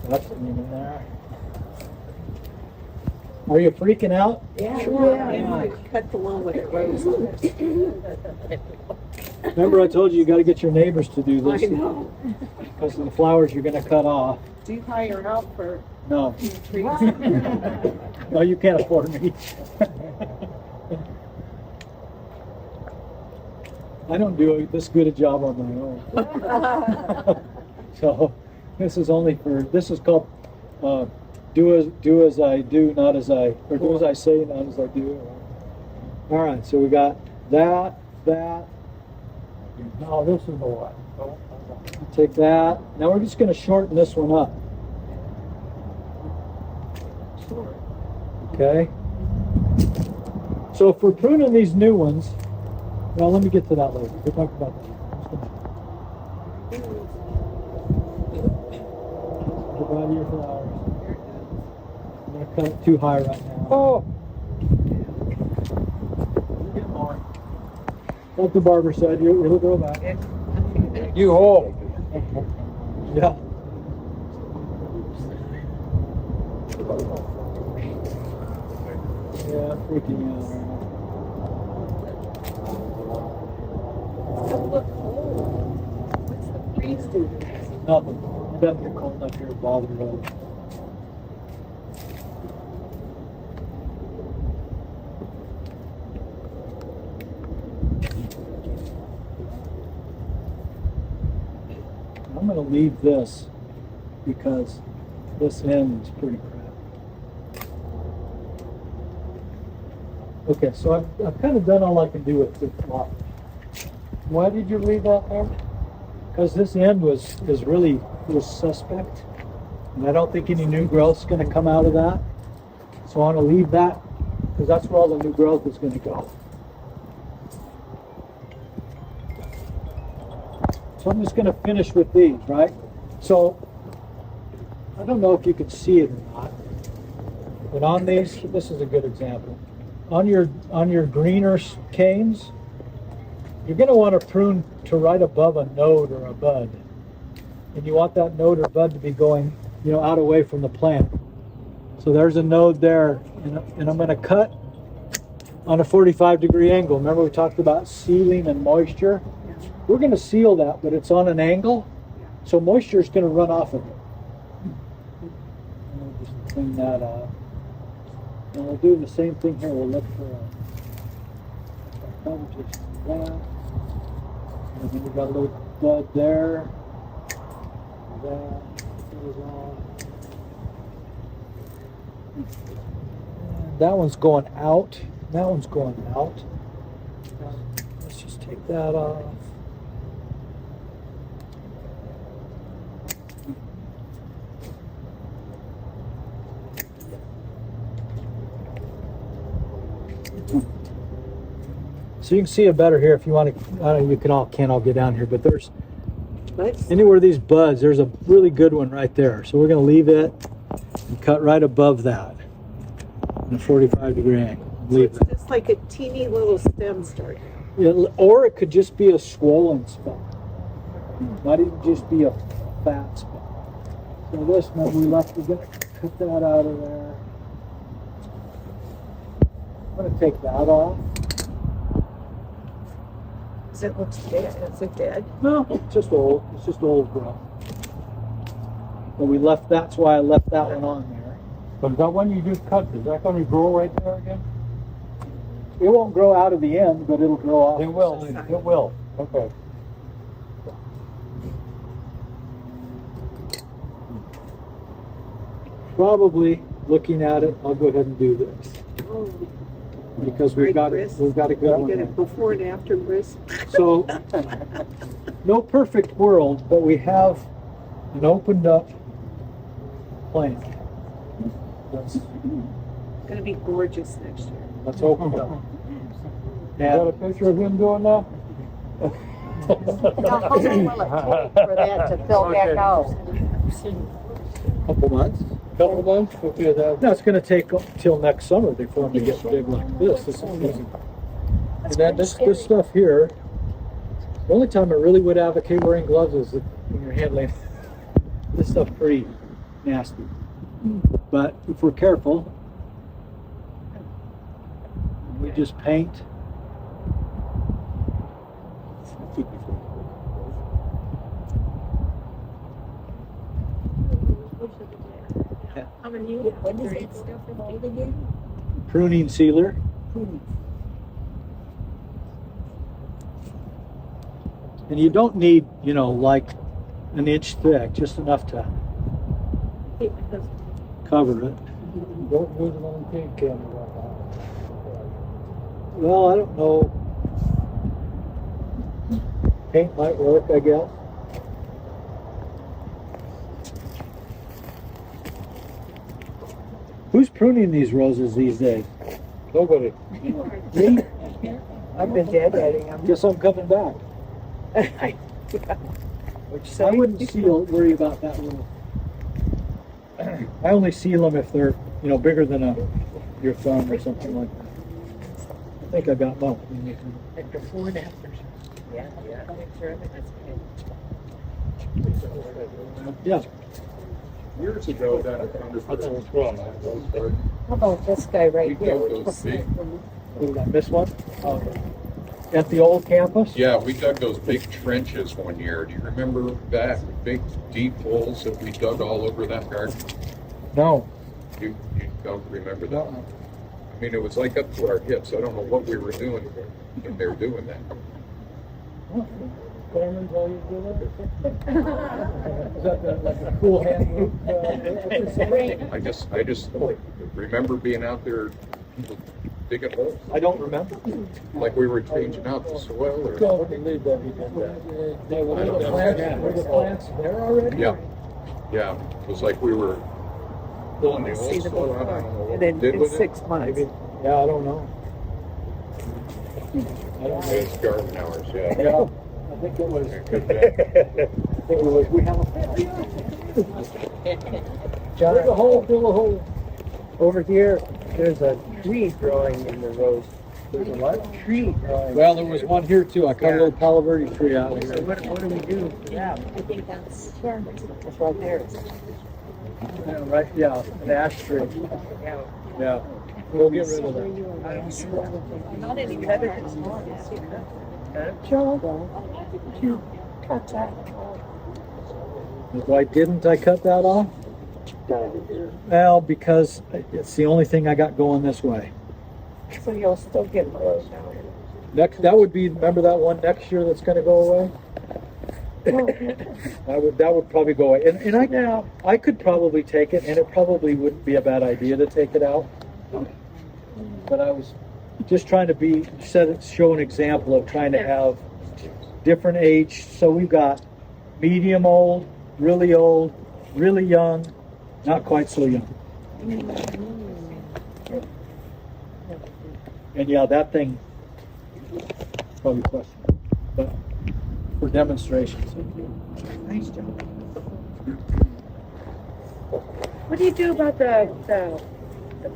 That's in there. Are you freaking out? Yeah. Cut the one with the roses. Remember I told you got to get your neighbors to do this. I know. Because of the flowers you're going to cut off. Do you hire out for No. trees? No, you can't afford me. I don't do this good a job on my own. So this is called do as I do, not as I, or do as I say, not as I do. All right, so we got that. No, this is the one. Take that. Now we're just going to shorten this one up. Okay. So if we're pruning these new ones, well, let me get to that later. We'll talk about that. Get out of your flowers. I'm going to cut it too high right now. Oh! Get more. Like the barber said, you'll grow back. You hold. Yeah. Yeah, freaking out right now. What's the breeze do? Nothing. It doesn't get cold enough here to bother really. I'm going to leave this because this end is pretty crap. Okay, so I've kind of done all I can do with this block. Why did you leave that there? Because this end was suspect, and I don't think any new growth's going to come out of that. So I want to leave that because that's where all the new growth is going to go. So I'm just going to finish with these, right? So I don't know if you can see it or not, but on these, this is a good example. On your greener canes, you're going to want to prune to right above a node or a bud, and you want that node or bud to be going, out away from the plant. So there's a node there, and I'm going to cut on a 45-degree angle. Remember we talked about sealing and moisture? We're going to seal that, but it's on an angle, so moisture is going to run off of it. And we'll just clean that up. And we'll do the same thing here. We'll look for just that. And then we got a little bud there. That goes on. That one's going out. That one's going out. Let's just take that off. So you can see it better here if you want to. You can't all get down here, but there's anywhere these buds. There's a really good one right there. So we're going to leave it and cut right above that in a 45-degree angle. Leave it. It's like a teeny little stem starting. Yeah, or it could just be a swollen spot. Might even just be a fat spot. So this one we're gonna cut that out of there. I'm gonna take that off. Does it look dead? Is it dead? No, it's just old. It's just old growth. But we left. That's why I left that one on there. But that one you just cut, is that gonna grow right there again? It won't grow out of the end, but it'll grow off. It will, it will, okay. Probably looking at it, I'll go ahead and do this because we've got a good one. Get it before and after, Chris. So, no perfect world, but we have an opened up plant. It's gonna be gorgeous next year. Let's open it up. You got a picture of him doing that? Now, how long will it take for that to fill back out? Couple months. Couple months? Okay, that, No, it's going to take till next summer before they get big like this. This is easy. And then this stuff here. The only time I really would advocate wearing gloves is when you're handling this stuff. Pretty nasty. But if we're careful, we just paint. What is that stuff called again? Pruning sealer. And you don't need, like an inch thick, just enough to cover it. don't use it on paint can right now. Well, I don't know. Paint might work, I guess. Who's pruning these roses these days? Nobody. Me? I've been deadheading them. Guess I'm coming back. I wouldn't worry about that little. I only seal them if they're, bigger than your thumb or something like that. I think I got most. And before and after. Yeah. Yeah. Years ago, that How about this guy right we here? dug those big, What did I miss one? At the old campus? yeah, we dug those big trenches one year. Do you remember that? Big deep holes that we dug all over that garden? No. You don't remember that? I mean, it was like up to our hips. I don't know what we were doing when they were doing that. Foreman's all you do Is that like a cool hand move? I just remember being out there digging holes, I don't remember. like we were changing out the soil or. Don't believe that he did that. Were the plants there already? Yeah, yeah, it was like we were pulling the old See the soil out. I before. don't know what And we then did in with it. 6 months. Yeah, I don't know. It's garden hours, yeah. Yeah, I think it was. We have a. John, There's a hole, fill a hole. over here, there's a tree growing in the rose. There's a what? Tree growing. Well, there was one here too. I cut a little Palo Verde tree out So here. what do we do for that? I think that's right there. Yeah, right, yeah, an ash tree. Yeah. Yeah, we'll get rid of that. Not any better than Joe, you cut that. Why didn't I cut that off? Well, because it's the only thing I got going this way. So you'll still get rose down. That would be, remember that one next year that's gonna go away? That would probably go away. And I could probably take it, and it probably wouldn't be a bad idea to take it out. But I was just trying to show an example of trying to have different age. So we've got medium old, really young, not quite so young. And yeah, that thing probably questionable, but for demonstrations. Nice job. What do you do about the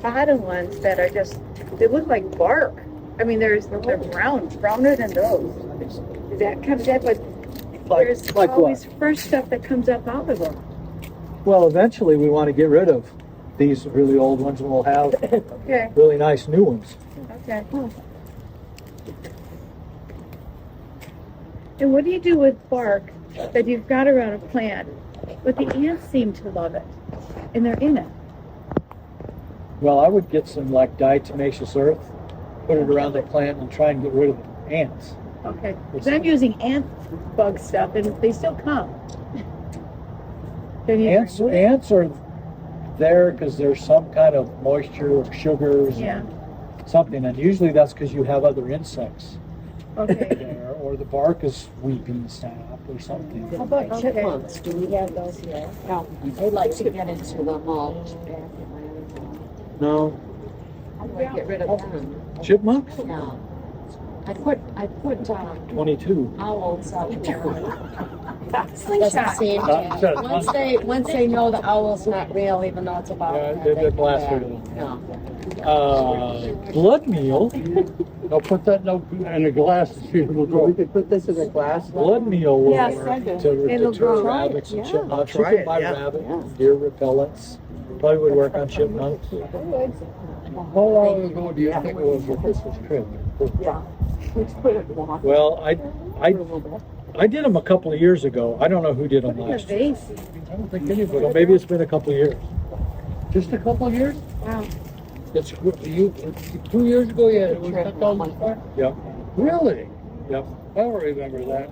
bottom ones that are just, they look like bark? I mean, they're browner than those. Is that kind of that, but there's like always what? fresh stuff that comes up out of them. Well, eventually we want to get rid of these really old ones, and we'll have Okay, really nice new ones. okay. And what do you do with bark that you've got around a plant, but the ants seem to love it, and they're in it? Well, I would get some like diatomaceous earth, put it around the plant, and try and get rid of the ants. Okay, because I'm using ant bug stuff, and they still come. Can you- Ants are there because there's some kind of moisture or sugars Yeah, and something, and usually that's because you have other insects okay. there, or the bark is weeping sap or something. How about Okay. chipmunks? Do we have those here? No. They like to get into the mulch. No. How do I get rid of them? Chipmunks? No. I put 22. owls out there. Slingshot. Once they know the owl's not real, even though it's about. Yeah, it didn't last very long. No. Blood meal. Now put that in a glass to see if it'll grow. We could put this in a glass. Blood meal will Yes, work I do. to It'll deter grow. rabbits and Yeah. chipmunks. I'll You try could it, buy yeah. rabbit, deer repellents. Probably would work on chipmunks. How long ago do you think it was your Christmas tree? Well, I did them a couple of years ago. I don't know who did them Look at last the year. vase. I don't think anybody. So maybe it's been a couple of years. Just a couple of years? Wow. It's, 2 years ago, yeah, it was cut down this far? Yep. Really? Yep. I don't remember that.